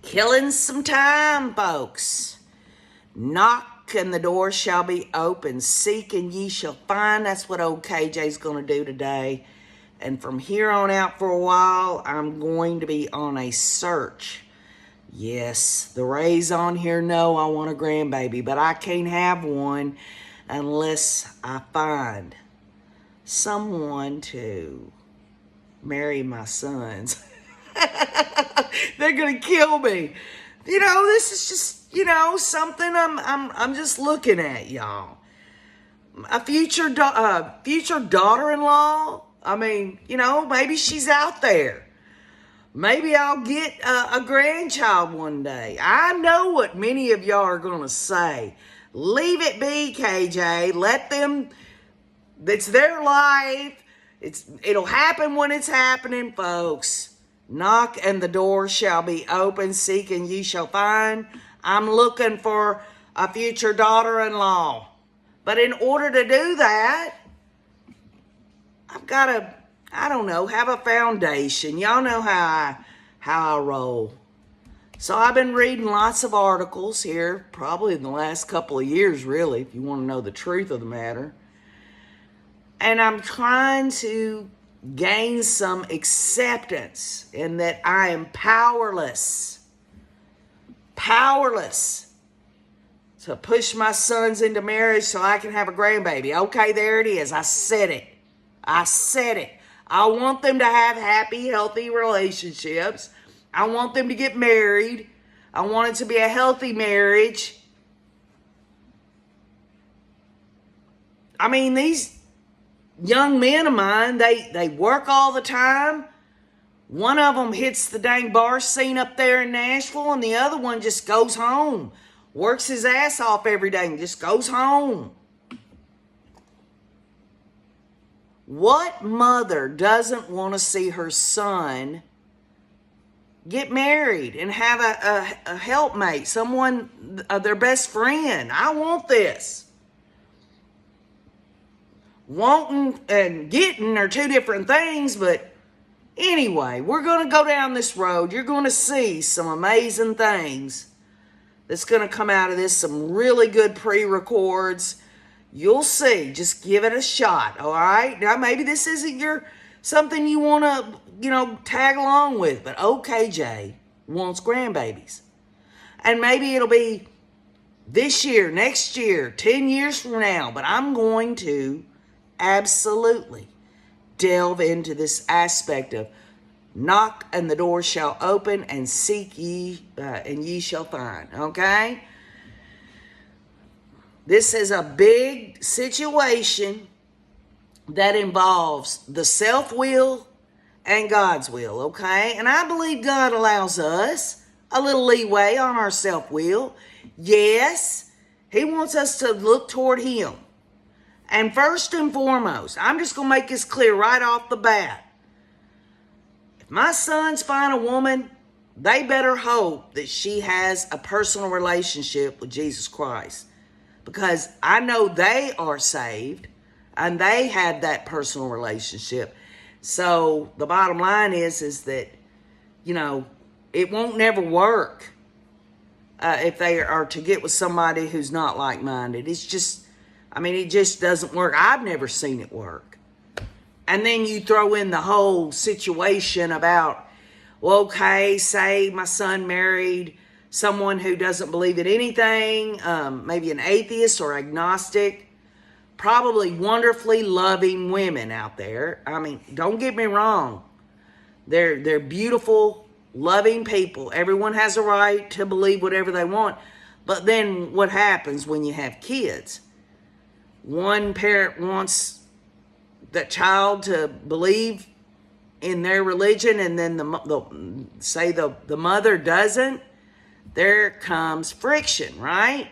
Killing some time, folks. Knock and the door shall be open. Seek and ye shall find. That's what old KJ's going to do today. And from here on out for a while, I'm going to be on a search. Yes, the Rays on here know I want a grandbaby, but I can't have one unless I find someone to marry my sons. They're gonna kill me. This is just, something I'm just looking at, y'all. A future daughter-in-law. I mean, maybe she's out there. Maybe I'll get a grandchild one day. I know what many of y'all are gonna say. Leave it be, KJ. Let them. It's their life. It'll happen when it's happening, folks. Knock and the door shall be open. Seek and ye shall find. I'm looking for a future daughter-in-law. But in order to do that, I've got to, have a foundation. Y'all know how I roll. So I've been reading lots of articles here, probably in the last couple of years, really, if you want to know the truth of the matter. And I'm trying to gain some acceptance in that I am powerless to push my sons into marriage so I can have a grandbaby. Okay, there it is. I said it. I want them to have happy, healthy relationships. I want them to get married. I want it to be a healthy marriage. I mean, these young men of mine, they work all the time. One of them hits the dang bar scene up there in Nashville, and the other one just goes home. Works his ass off every day and just goes home. What mother doesn't want to see her son get married and have a helpmate, someone, their best friend? I want this. Wanting and getting are two different things, but anyway, we're going to go down this road. You're going to see some amazing things that's going to come out of this, some really good pre-records. You'll see. Just give it a shot, all right? Now, maybe this isn't something you want to, tag along with, but OKJ wants grandbabies. And maybe it'll be this year, next year, 10 years from now, but I'm going to absolutely delve into this aspect of knock and the door shall open, and seek ye and ye shall find. Okay? This is a big situation that involves the self-will and God's will. Okay? And I believe God allows us a little leeway on our self-will. Yes, He wants us to look toward Him. And first and foremost, I'm just going to make this clear right off the bat. If my sons find a woman, they better hope that she has a personal relationship with Jesus Christ. Because I know they are saved and they have that personal relationship. So the bottom line is that, it won't never work if they are to get with somebody who's not like-minded. It's just, it just doesn't work. I've never seen it work. And then you throw in the whole situation about, well, okay, say my son married someone who doesn't believe in anything, maybe an atheist or agnostic, probably wonderfully loving women out there. Don't get me wrong. They're beautiful, loving people. Everyone has a right to believe whatever they want. But then what happens when you have kids? One parent wants that child to believe in their religion, and then the mother doesn't. There comes friction, right?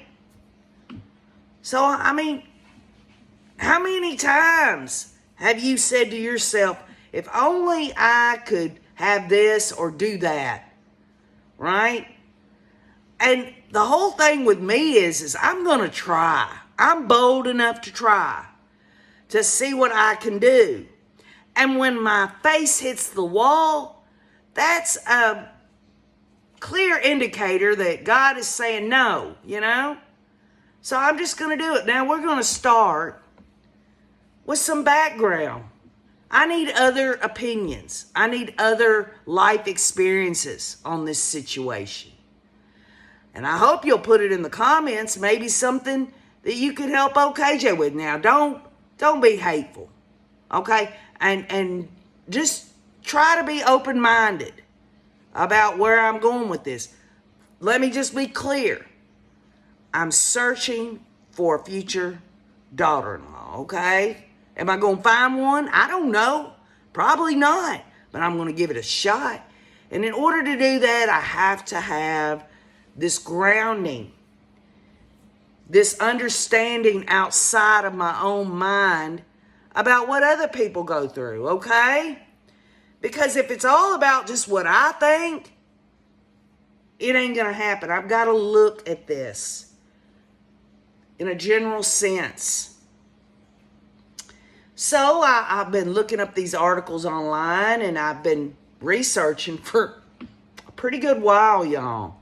So, how many times have you said to yourself, if only I could have this or do that, right? And the whole thing with me is I'm going to try. I'm bold enough to try to see what I can do. And when my face hits the wall, that's clear indicator that God is saying no, you know? So I'm just going to do it. Now we're going to start with some background. I need other opinions. I need other life experiences on this situation. And I hope you'll put it in the comments, maybe something that you could help OKJ with. Now, don't be hateful, okay? And just try to be open-minded about where I'm going with this. Let me just be clear. I'm searching for a future daughter-in-law, okay? Am I going to find one? I don't know. Probably not. But I'm going to give it a shot. And in order to do that, I have to have this grounding, this understanding outside of my own mind about what other people go through, okay? Because if it's all about just what I think, it ain't going to happen. I've got to look at this in a general sense. So I've been looking up these articles online, and I've been researching for a pretty good while, y'all.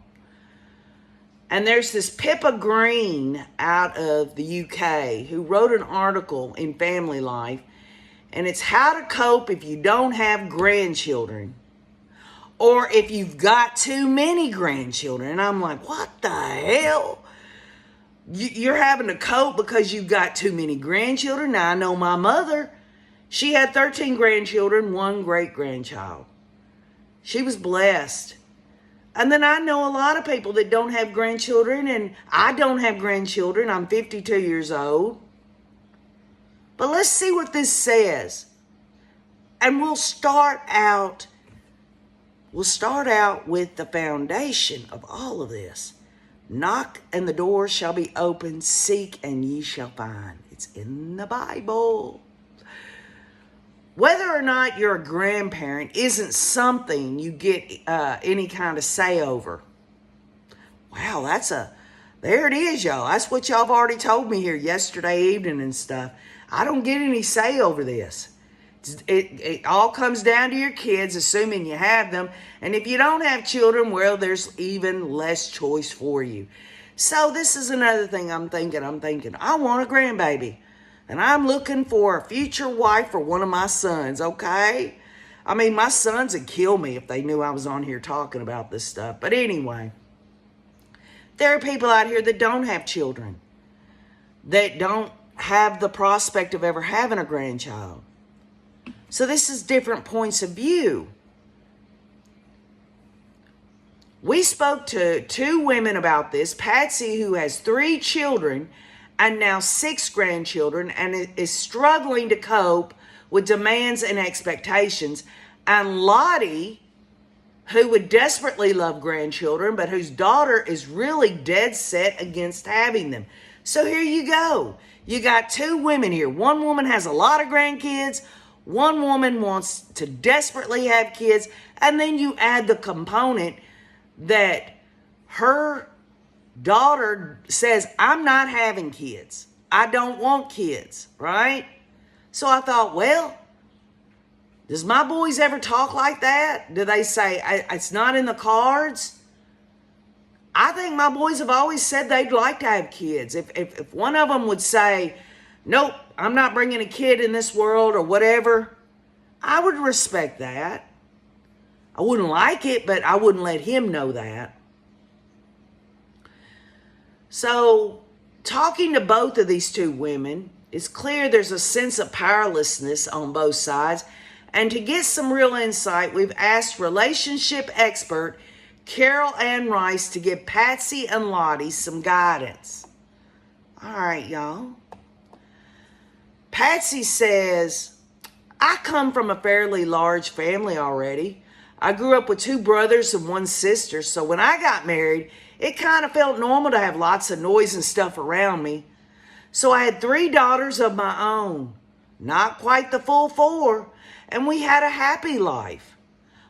And there's this Pippa Green out of the UK who wrote an article in Family Life, and it's how to cope if you don't have grandchildren or if you've got too many grandchildren. And I'm like, what the hell? You're having to cope because you've got too many grandchildren? Now, I know my mother, she had 13 grandchildren, 1 great-grandchild. She was blessed. And then I know a lot of people that don't have grandchildren, and I don't have grandchildren. I'm 52 years old. But let's see what this says. And we'll start out with the foundation of all of this. Knock and the door shall be opened. Seek and ye shall find. It's in the Bible. Whether or not you're a grandparent isn't something you get any kind of say over. Wow, there it is, y'all. That's what y'all have already told me here yesterday evening and stuff. I don't get any say over this. It all comes down to your kids, assuming you have them. And if you don't have children, well, there's even less choice for you. So this is another thing I'm thinking, I want a grandbaby. And I'm looking for a future wife for one of my sons, okay? I mean, my sons would kill me if they knew I was on here talking about this stuff. But anyway, there are people out here that don't have children, that don't have the prospect of ever having a grandchild. So this is different points of view. We spoke to 2 women about this. Patsy, who has 3 children and now 6 grandchildren and is struggling to cope with demands and expectations. And Lottie, who would desperately love grandchildren, but whose daughter is really dead set against having them. So here you go. You got 2 women here. One woman has a lot of grandkids. One woman wants to desperately have kids. And then you add the component that her daughter says, I'm not having kids. I don't want kids, right? So I thought, well, does my boys ever talk like that? Do they say, it's not in the cards? I think my boys have always said they'd like to have kids. If one of them would say, nope, I'm not bringing a kid in this world or whatever, I would respect that. I wouldn't like it, but I wouldn't let him know that. So, talking to both of these 2 women, it's clear there's a sense of powerlessness on both sides. And to get some real insight, we've asked relationship expert Carol Ann Rice to give Patsy and Lottie some guidance. All right, y'all. Patsy says, I come from a fairly large family already. I grew up with 2 brothers and 1 sister, so when I got married, it kind of felt normal to have lots of noise and stuff around me. So I had 3 daughters of my own, not quite the full 4, and we had a happy life.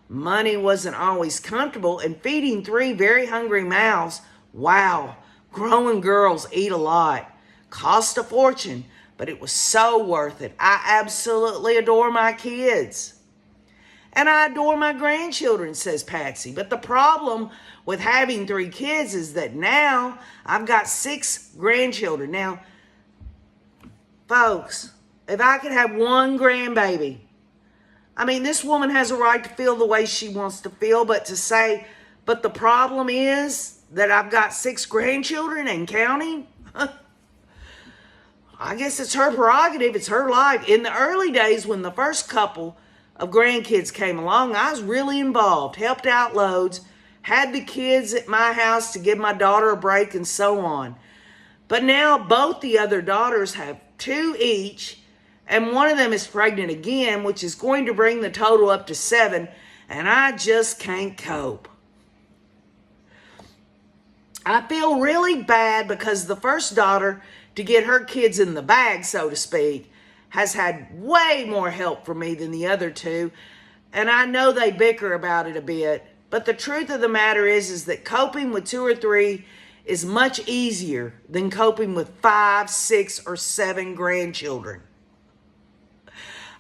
Money wasn't always comfortable, and feeding 3 very hungry mouths, wow, growing girls eat a lot, cost a fortune, but it was so worth it. I absolutely adore my kids. And I adore my grandchildren, says Patsy. But the problem with having 3 kids is that now I've got 6 grandchildren. Now, folks, if I could have one grandbaby, I mean, this woman has a right to feel the way she wants to feel, but to say, but the problem is that I've got 6 grandchildren and counting, I guess it's her prerogative. It's her life. In the early days when the first couple of grandkids came along, I was really involved, helped out loads, had the kids at my house to give my daughter a break and so on. But now both the other daughters have 2 each, and one of them is pregnant again, which is going to bring the total up to 7, and I just can't cope. I feel really bad because the first daughter, to get her kids in the bag, so to speak, has had way more help from me than the other 2, and I know they bicker about it a bit, but the truth of the matter is that coping with 2 or 3 is much easier than coping with 5, 6, or 7 grandchildren.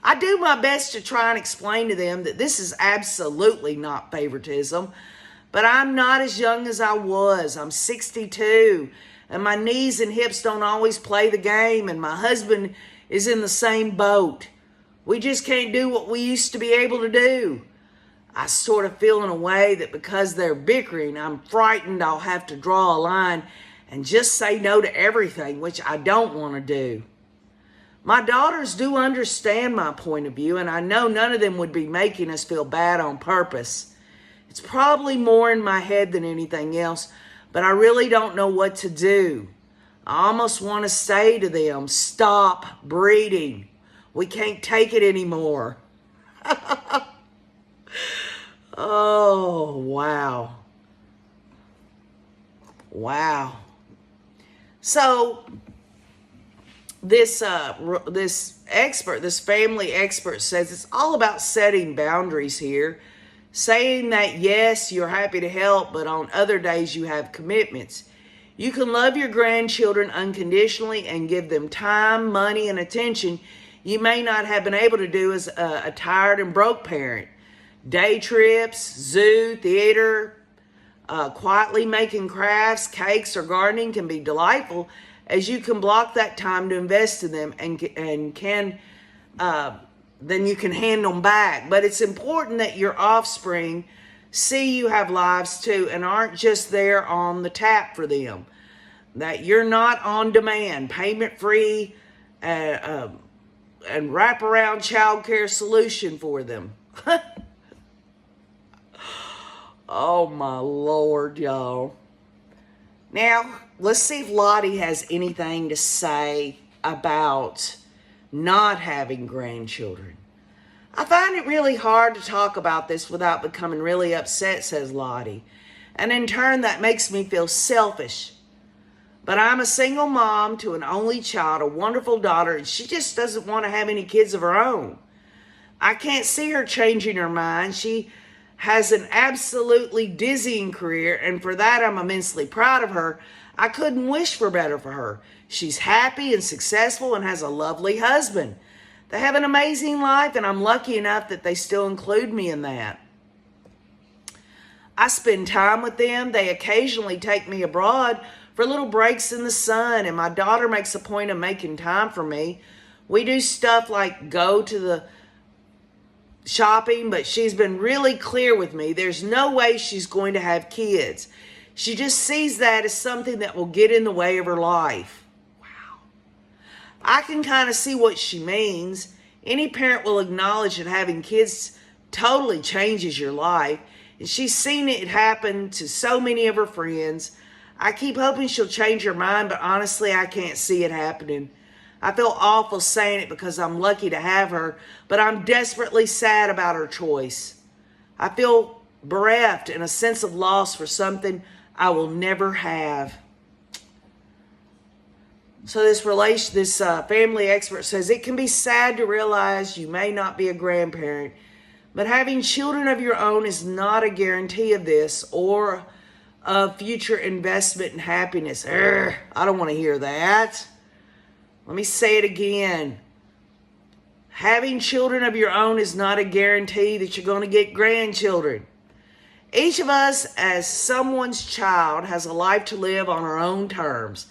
I do my best to try and explain to them that this is absolutely not favoritism, but I'm not as young as I was. I'm 62, and my knees and hips don't always play the game, and my husband is in the same boat. We just can't do what we used to be able to do. I sort of feel in a way that because they're bickering, I'm frightened I'll have to draw a line and just say no to everything, which I don't want to do. My daughters do understand my point of view, and I know none of them would be making us feel bad on purpose. It's probably more in my head than anything else, but I really don't know what to do. I almost want to say to them, stop breeding. We can't take it anymore. Oh, wow. Wow. So this family expert says it's all about setting boundaries here, saying that yes, you're happy to help, but on other days you have commitments. You can love your grandchildren unconditionally and give them time, money, and attention you may not have been able to do as a tired and broke parent. Day trips, zoo, theater, quietly making crafts, cakes, or gardening can be delightful, as you can block that time to invest in them and then you can hand them back. But it's important that your offspring see you have lives too and aren't just there on the tap for them. That you're not on demand, payment free, and wraparound child care solution for them. Oh my Lord, y'all. Now, let's see if Lottie has anything to say about not having grandchildren. I find it really hard to talk about this without becoming really upset, says Lottie. And in turn, that makes me feel selfish. But I'm a single mom to an only child, a wonderful daughter, and she just doesn't want to have any kids of her own. I can't see her changing her mind. She has an absolutely dizzying career, and for that I'm immensely proud of her. I couldn't wish for better for her. She's happy and successful and has a lovely husband. They have an amazing life, and I'm lucky enough that they still include me in that. I spend time with them. They occasionally take me abroad for little breaks in the sun, and my daughter makes a point of making time for me. We do stuff like go to the shopping, but she's been really clear with me. There's no way she's going to have kids. She just sees that as something that will get in the way of her life. Wow. I can kind of see what she means. Any parent will acknowledge that having kids totally changes your life. And she's seen it happen to so many of her friends. I keep hoping she'll change her mind, but honestly, I can't see it happening. I feel awful saying it because I'm lucky to have her, but I'm desperately sad about her choice. I feel bereft and a sense of loss for something I will never have. So this family expert says, it can be sad to realize you may not be a grandparent, but having children of your own is not a guarantee of this or of future investment in happiness. I don't want to hear that. Let me say it again. Having children of your own is not a guarantee that you're going to get grandchildren. Each of us, as someone's child, has a life to live on our own terms.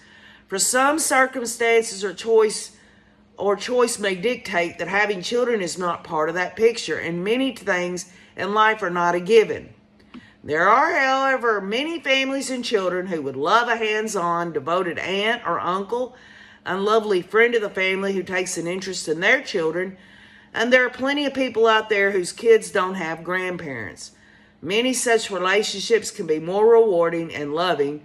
For some circumstances or choice may dictate that having children is not part of that picture, and many things in life are not a given. There are, however, many families and children who would love a hands-on, devoted aunt or uncle, a lovely friend of the family who takes an interest in their children, and there are plenty of people out there whose kids don't have grandparents. Many such relationships can be more rewarding and loving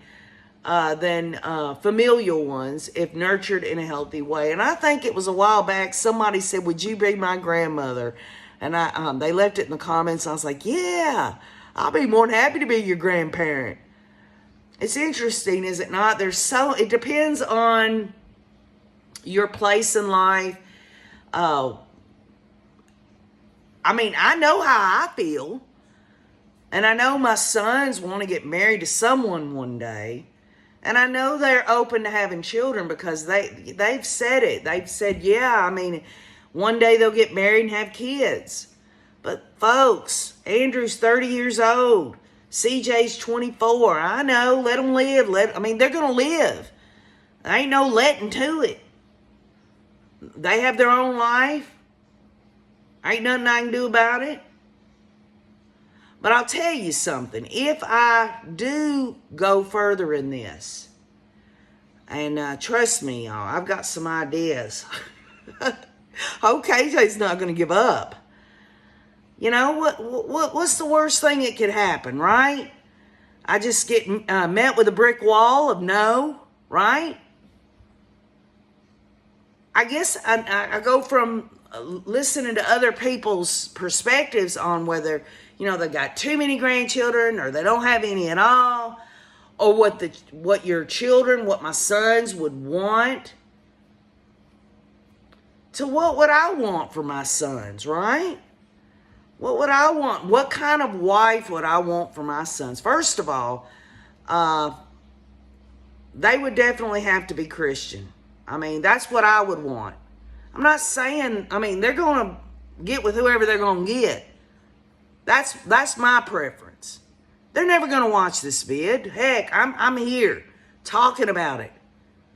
than familial ones if nurtured in a healthy way. And I think it was a while back, somebody said, would you be my grandmother? And they left it in the comments. I was like, yeah, I'll be more than happy to be your grandparent. It's interesting, is it not? It depends on your place in life. I mean, I know how I feel. And I know my sons want to get married to someone one day. And I know they're open to having children because they've said it. They've said, yeah, I mean, one day they'll get married and have kids. But folks, Andrew's 30 years old. CJ's 24. I know, let them live. They're going to live. There ain't no letting to it. They have their own life. Ain't nothing I can do about it. But I'll tell you something. If I do go further in this, and trust me, y'all, I've got some ideas. KJ's not going to give up. You know, what's the worst thing that could happen, right? I just get met with a brick wall of no, right? I guess I go from listening to other people's perspectives on whether, they got too many grandchildren or they don't have any at all, or what your children, what my sons would want, to what would I want for my sons, right? What would I want? What kind of wife would I want for my sons? First of all, they would definitely have to be Christian. That's what I would want. I'm not saying, they're going to get with whoever they're going to get. That's my preference. They're never going to watch this vid. Heck, I'm here talking about it.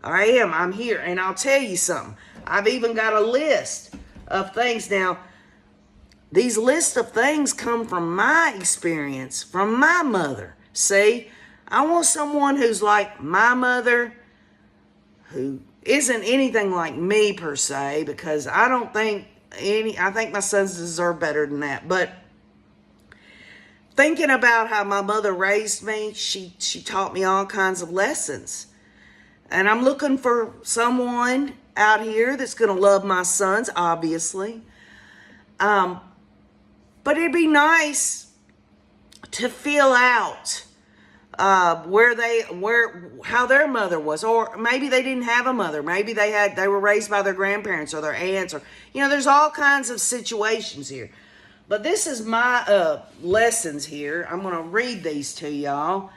I'm here. And I'll tell you something. I've even got a list of things. Now, these lists of things come from my experience, from my mother. See, I want someone who's like my mother, who isn't anything like me per se, because I think my sons deserve better than that. But thinking about how my mother raised me, she taught me all kinds of lessons. And I'm looking for someone out here that's going to love my sons, obviously. But it'd be nice to feel out how their mother was, or maybe they didn't have a mother. Maybe they were raised by their grandparents or their aunts, or there's all kinds of situations here. But this is my lessons here. I'm going to read these to y'all.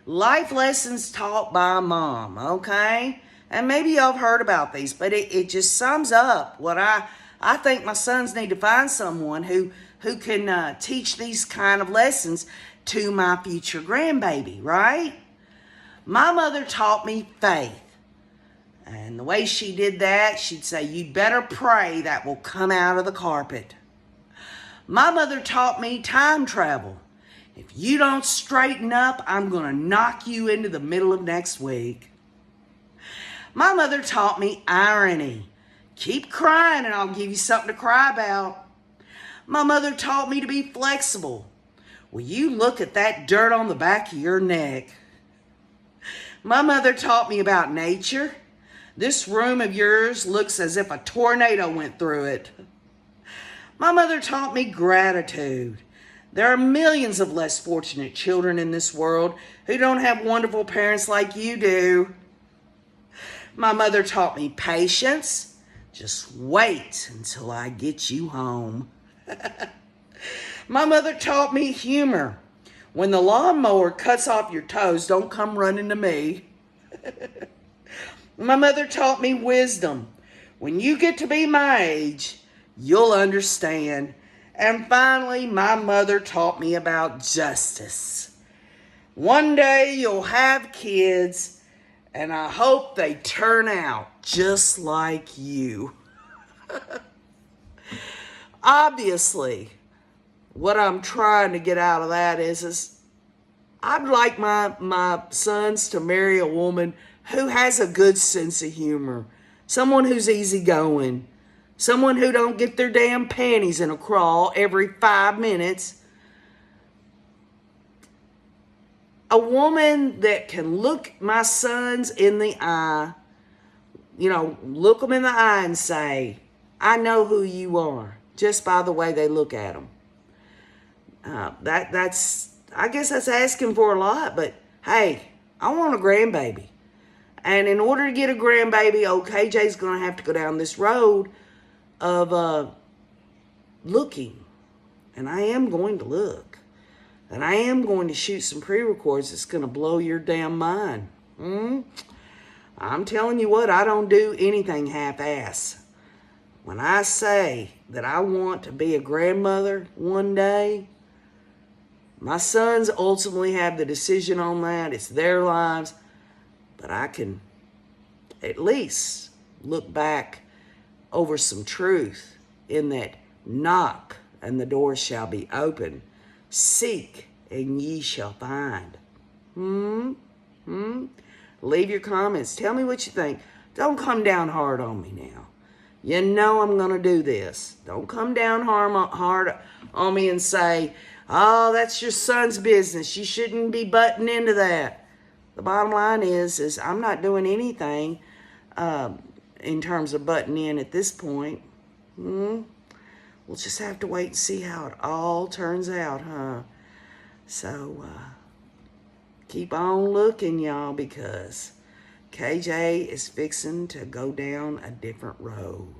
Life lessons taught by mom, okay? And maybe y'all have heard about these, but it just sums up what I think my sons need to find someone who can teach these kind of lessons to my future grandbaby, right? My mother taught me faith. And the way she did that, she'd say, you'd better pray that will come out of the carpet. My mother taught me time travel. If you don't straighten up, I'm going to knock you into the middle of next week. My mother taught me irony. Keep crying and I'll give you something to cry about. My mother taught me to be flexible. Will you look at that dirt on the back of your neck? My mother taught me about nature. This room of yours looks as if a tornado went through it. My mother taught me gratitude. There are millions of less fortunate children in this world who don't have wonderful parents like you do. My mother taught me patience. Just wait until I get you home. My mother taught me humor. When the lawnmower cuts off your toes, don't come running to me. My mother taught me wisdom. When you get to be my age, you'll understand. And finally, my mother taught me about justice. One day you'll have kids, and I hope they turn out just like you. Obviously, what I'm trying to get out of that is I'd like my sons to marry a woman who has a good sense of humor, someone who's easygoing, someone who don't get their damn panties in a crawl every 5 minutes. A woman that can look my sons in the eye, look them in the eye and say, I know who you are, just by the way they look at them. I guess that's asking for a lot, but hey, I want a grandbaby. And in order to get a grandbaby, KJ's going to have to go down this road of looking. And I am going to look. And I am going to shoot some pre-records that's going to blow your damn mind. I'm telling you what, I don't do anything half-ass. When I say that I want to be a grandmother one day, my sons ultimately have the decision on that. It's their lives. But I can at least look back over some truth in that knock and the door shall be open. Seek and ye shall find. Leave your comments. Tell me what you think. Don't come down hard on me now. You know I'm going to do this. Don't come down hard on me and say, oh, that's your son's business. You shouldn't be butting into that. The bottom line is I'm not doing anything in terms of butting in at this point. We'll just have to wait and see how it all turns out, huh? So, keep on looking, y'all, because KJ is fixing to go down a different road.